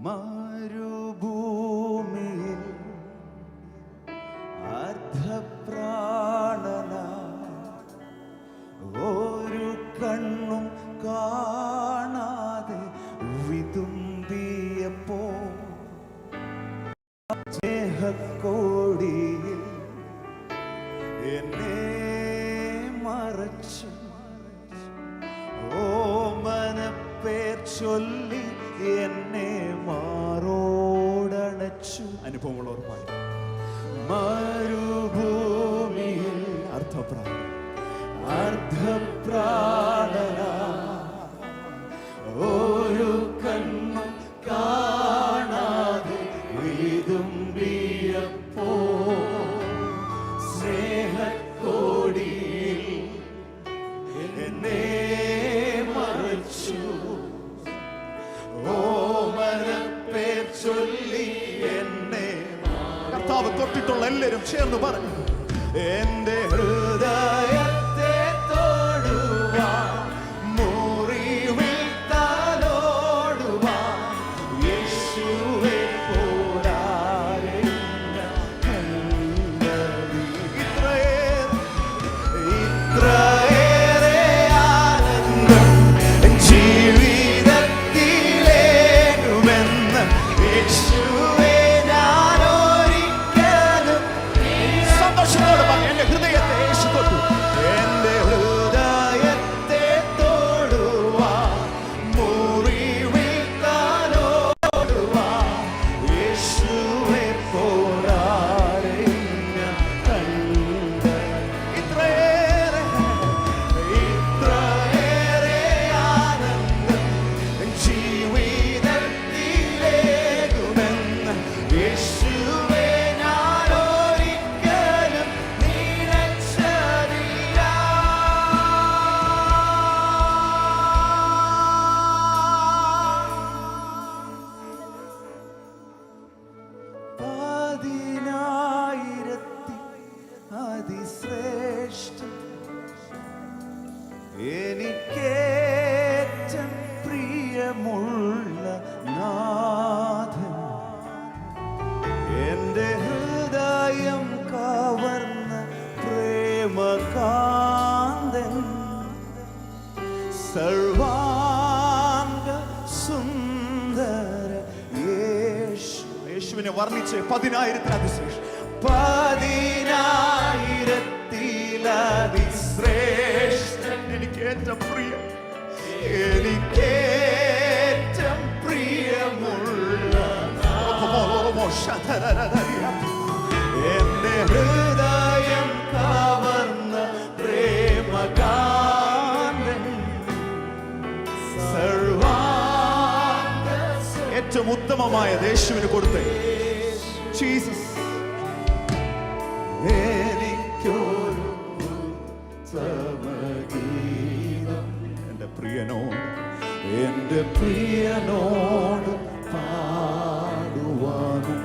മരുഭൂമിയിൽ അർദ്ധപ്രാണന ഒരു കണ്ണും കാണാതെ വിതുമ്പിയപ്പോ സ്നേഹക്കോടിയിൽ എന്നെ മറച്ചു ഓമനപ്പേർ ചൊല്ലി എന്നെ മാറോടണച്ചു. അനുഭവമുള്ളവർ പാടി. മരുഭൂമിയിൽ അർദ്ധപ്രാണന ഒരു കണ്ണും കാണാതെ വിതുമ്പിയപ്പോ സ്നേഹക്കോടിയിൽ എന്നെ മറച്ചു ഓമനപ്പേർ ചൊല്ലി എന്നെ. കർത്താവ് തൊട്ടിട്ടുള്ള എല്ലാവരും ചേർന്ന് പറഞ്ഞു. എന്റെ ഹൃദയത്തെ തൊടുവാൻ മുറിവിൽ തലോടുവാൻ യേശുവേ പോരാരെ ഇത്രയേറെ ആനന്ദം ജീവിതത്തിലേക്കുമെന്ന് യേശുവേ ഞാനൊരിക്കലും. സന്തോഷത്തോടെ പറഞ്ഞു. എന്റെ ഹൃദയത്തെ യേശു തൊട്ടു. എന്റെ ഹൃദയത്തെ തൊടുവാൻ മുറിവിൽ തലോടുവാൻ യേശുവേ പോരാരെ ഞാൻ കണ്ട. ഇത്രയേറെ ആനന്ദം ജീവിതത്തിലേക്കുമെന്ന് യേശുവേ ഞാനൊരിക്കലും നിനച്ചറിയ. പതിനായിരത്തി അതിശ്രേഷ്ഠൻ എനിക്കേറ്റം പ്രിയമുള്ള നാഥൻ എന്റെ ഹൃദയം കവർന്ന പ്രേമകാന്തൻ സർവാംഗ സുന്ദര യേശു. യേശുവിനെ വർണ്ണിച്ച് 10,000 അതിശ്രേഷ്ഠൻ. 10,000 എനിക്ക് ഏറ്റവും പ്രിയം, എനിക്കേറ്റം പ്രിയമുള്ള എന്റെ ഹൃദയം കവർന്ന പ്രേമകാന്തൻ സർവാംഗ ഏറ്റവും ഉത്തമമായ യേശുവിന് കൊടുത്തേ. ജീസസ് എനിക്കൊരു ഉത്തമഗീതം എന്റെ പ്രിയനോട് പാടുവാനും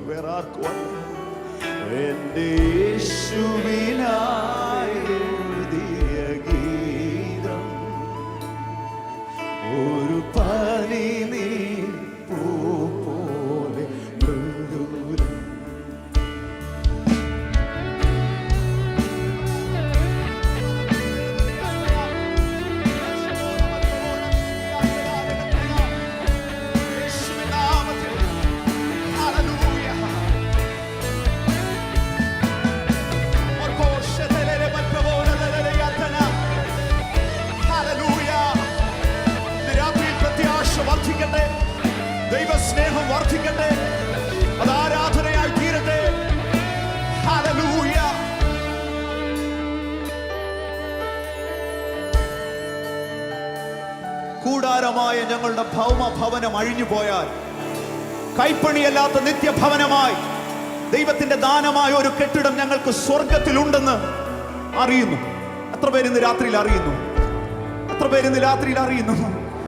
വേറെ ആർക്കും എന്റെ യേശുവിനായി എഴുതിയ ഗീതം ഒരു പനിനീർ പൂ പോലെ മൃദുലം. ദൈവസ്നേഹം വർദ്ധിക്കട്ടെ. അത് ആരാധനയായി തീരട്ടെ. ഹല്ലേലൂയ. കൂടാരമായ ഞങ്ങളുടെ ഭൗമ ഭവനം അഴിഞ്ഞു പോയാൽ കൈപ്പണിയല്ലാത്ത നിത്യഭവനമായി ദൈവത്തിന്റെ ദാനമായ ഒരു കെട്ടിടം ഞങ്ങൾക്ക് സ്വർഗത്തിലുണ്ടെന്ന് അറിയുന്നു. എത്ര പേര് ഇന്ന് രാത്രിയിൽ അറിയുന്നു?